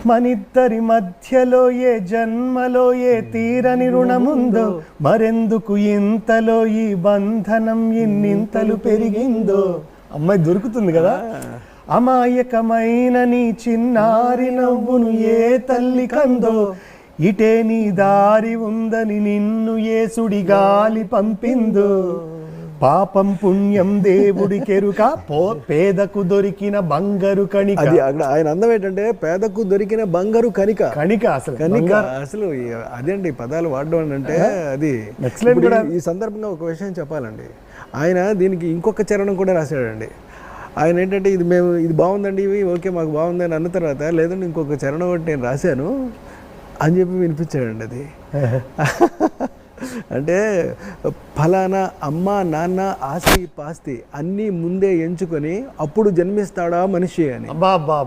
మనిద్దరి మధ్యలో ఏ జన్మలో ఏ తీరని రుణముందో, మరెందుకు ఇంతలో ఈ బంధనం ఇన్నింతలు పెరిగిందో. అమ్మాయి దొరుకుతుంది కదా. అమాయకమైన నీ చిన్నారి నవ్వును ఏ తల్లి కందో, ఇటే నీ దారి ఉందని నిన్ను ఏసుడి గాలి పంపిందో. పాపం పుణ్యం దేవుడికెరుక, పేదకు దొరికిన బంగారు కణిక. అది అక్కడ ఆయన అందం ఏంటంటే పేదకు దొరికిన బంగారు కణిక. అసలు అదేండి పదాలు వాడడం అంటే అది. ఈ సందర్భంగా ఒక విషయం చెప్పాలండి, ఆయన దీనికి ఇంకొక చరణం కూడా రాశాడండి. ఆయన ఏంటంటే ఇది బాగుందండి, ఇవి ఓకే మాకు బాగుంది అని అన్న తర్వాత, లేదండి ఇంకొక చరణం ఒకటి నేను రాశాను అని చెప్పి వినిపించాడండి. అది అంటే ఫలానా అమ్మ నాన్న ఆస్తి పాస్తి అన్నీ ముందే ఎంచుకొని అప్పుడు జన్మిస్తాడా మనిషి అని. బాబా